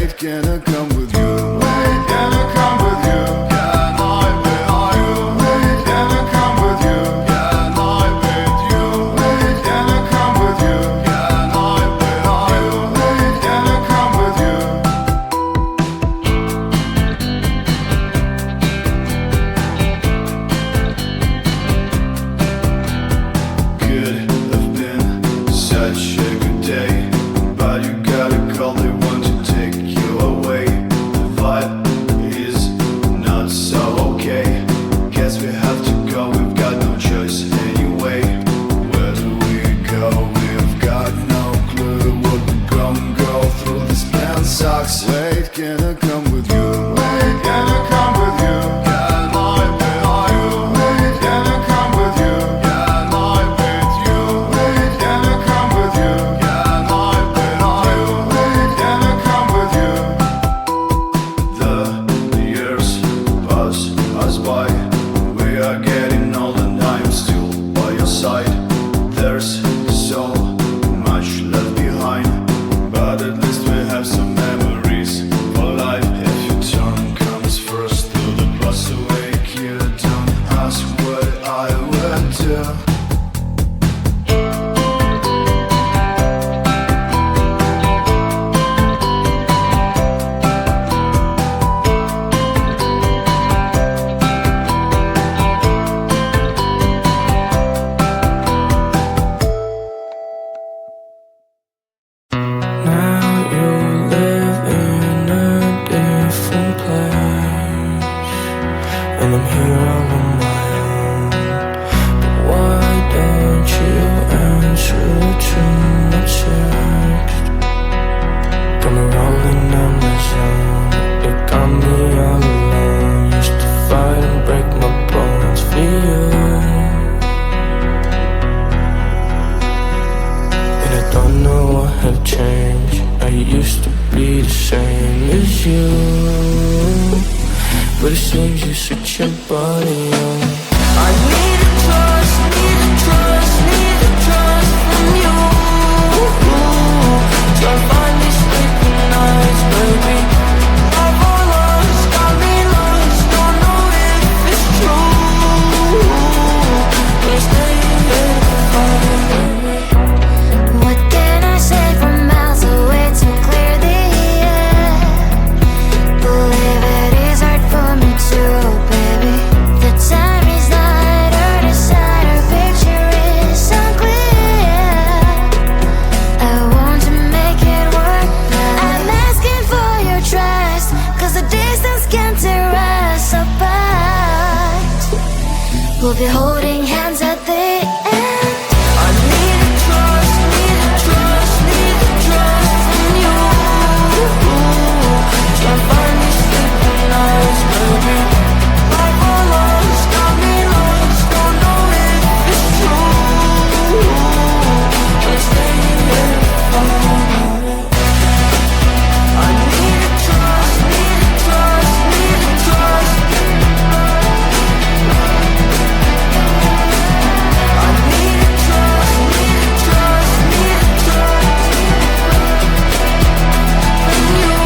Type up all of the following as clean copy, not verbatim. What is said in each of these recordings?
Wait, can I come with you? Wait, can I come with you? Can I be you? Wait, can I come with you? Can I be you? Wait, can I come with you? Can I be you? Wait, can I come with you? Could have been such a good day, but you got a call, they want to take you away. The vibe is not so okay. Guess we have to go, we've got no choice anyway. Where do we go? We've got no clue. What we gonna go through? This plan sucks. Wait, can I come with you? Wait, can I come with you? Can I be you? Wait, can I come with you? Can I be you? Wait, can I come with you? Can I be you? Wait, can I come with you? The years pass us by. We are getting old and I'm still by your side. There's so much left behind, but at least we have some memories for life. If your turn comes first, do the plus awake you. Don't ask what I would do. Now you live in a different place, and I'm here all on my own. But why don't you answer to my text? Got me rolling on my zone. It got me all alone. Used to fight and break my bones for you, and I don't know what had changed. I used to be the same as you, but it seems you switch your body on. I need a trust, need a trust, need a trust from you. Try to find me sleeping nights, baby. I've all lost, got me lost, don't know if it's true. But I stay here for you. What can I say from miles away to clear the air? Believe it is hard for me too, baby. The time is not our decide, our picture is unclear. I want to make it work, but I'm asking for your trust, 'cause the distance can tear us apart. We'll be holding hands at the end. I need a trust, need a trust, need a trust from you. Try to find me sleeping nights, baby. Life all lost, got me lost, don't know if it's true. But I stay here for you. I need a trust, need a trust, need a trust. I need a trust, need a trust, need a trust from you.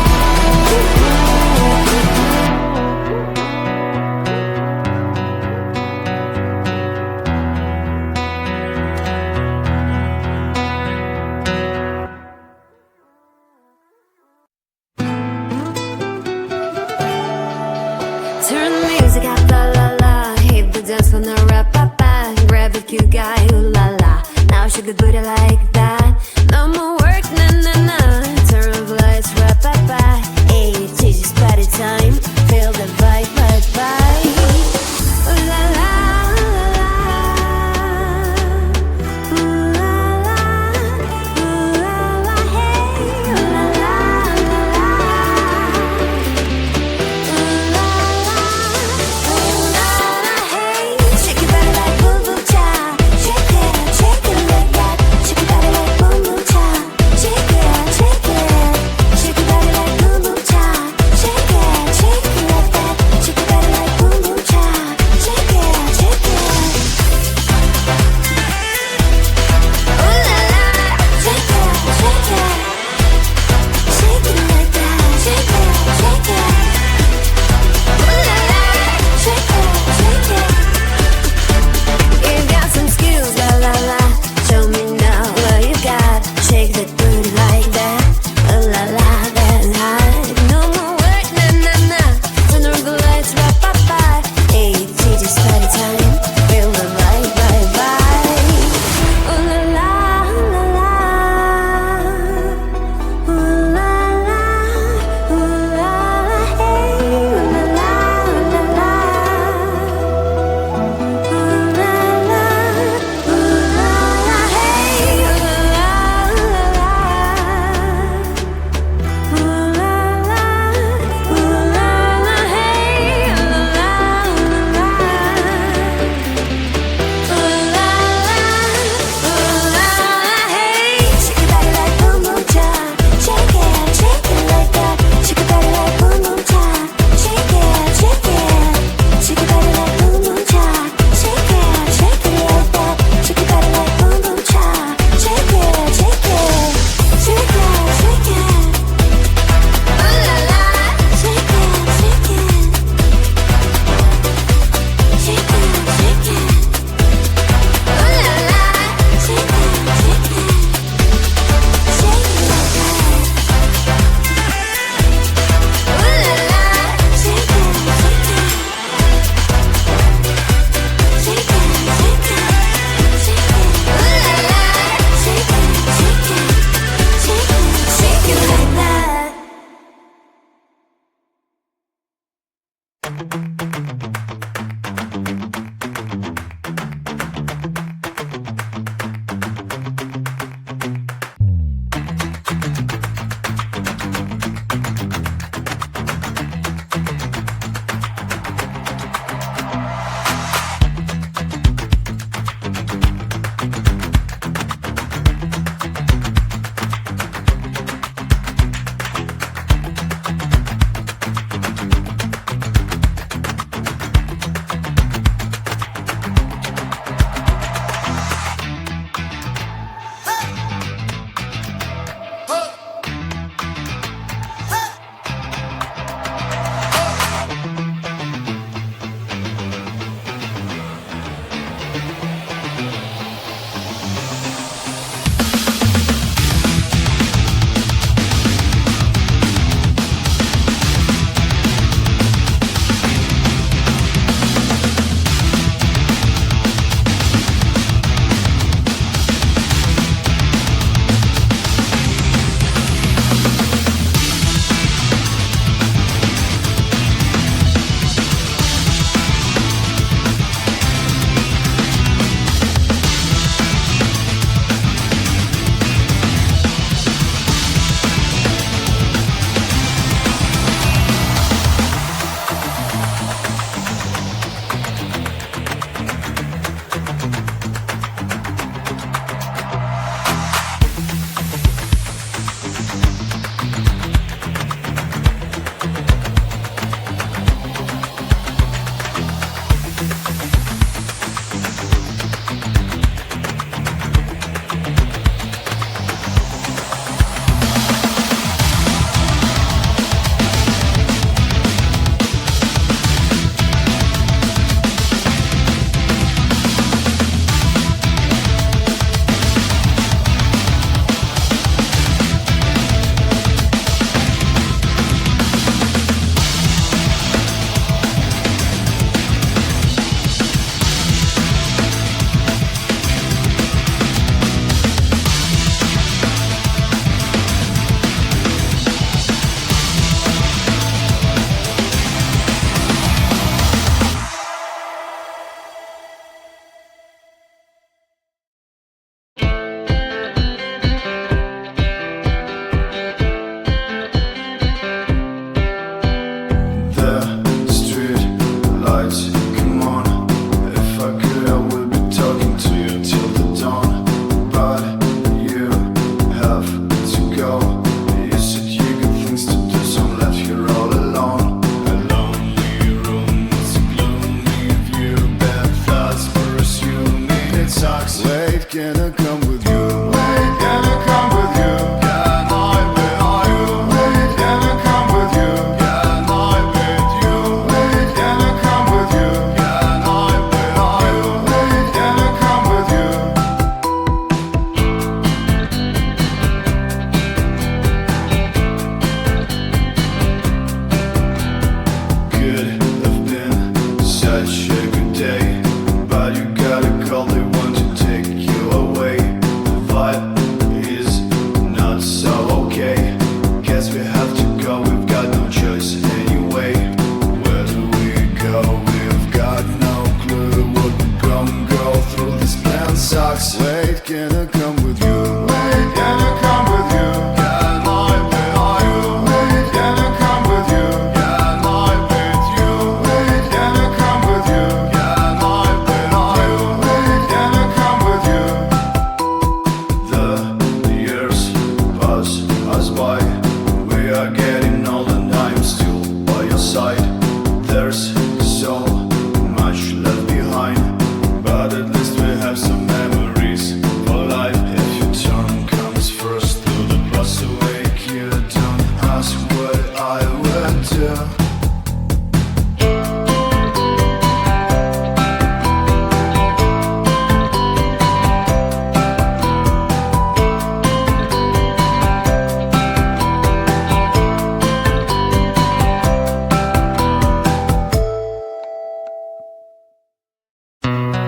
Turn the music up, la la la. Hit the dance from the rap, pa pa. Grab a cute guy, ooh la la. Now she could put it like that. No more work, na na na. Turn off lights, rap, pa pa. Hey, this is party time. Feel the vibe, vibe, vibe. Ooh la la, la la. Ooh la la, ooh la la, hey. Ooh la la, la la. Shake your body like boom boom cha. Shake it like that. Shake your body tell.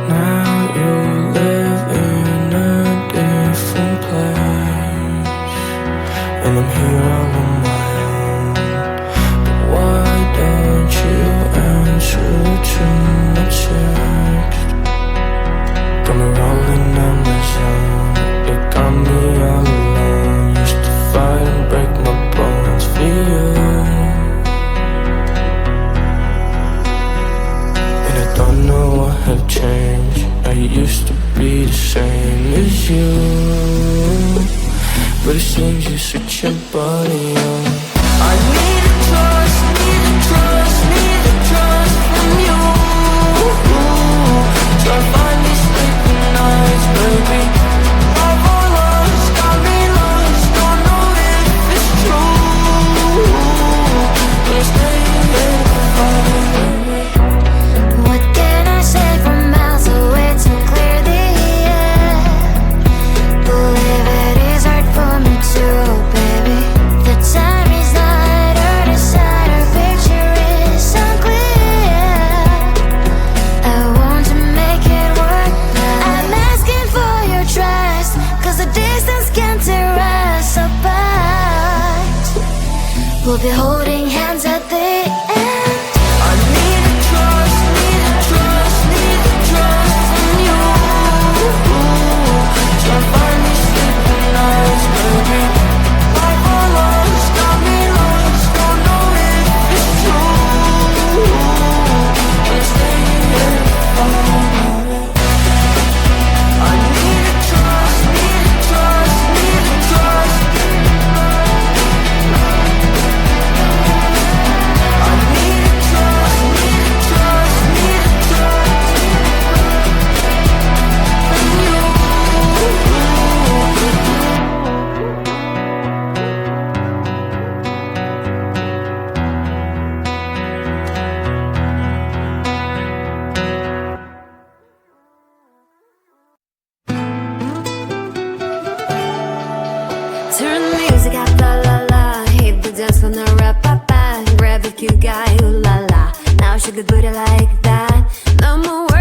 Now you live in a different place, and I'm here all on my own. But why don't you answer to my text? Got me rolling on my zone, it got me all alone. Used to fight and break my bones for you, and I don't know what had changed. I used to be the same as you, but it seems you switch your body on. I need a trust, need a trust, need a trust from you. Try to find me sleeping nights, baby. Love or lost, got me lost, don't know if it's true, but I'm staying here to find you. What can I say from miles away to clear the air? Believe it is hard for me to, baby. The time is not on our side, our picture is unclear. I want to make it work now. I'm asking for your trust, 'cause the distance can tear us apart. We'll be holding hands at the end. I need a trust, need a trust, need a trust from you. Try to find me sleeping nights, baby. Life or lost, got me lost, don't know if it's true, but I'm staying here for you. I need a trust, need a trust, need a trust. I need a trust, need a trust, need a trust from you. Turn the music up, la la la. Hit the dance floor, now rap, pa pa. Grab a cute guy, ooh la la. Now shake the booty like that. No more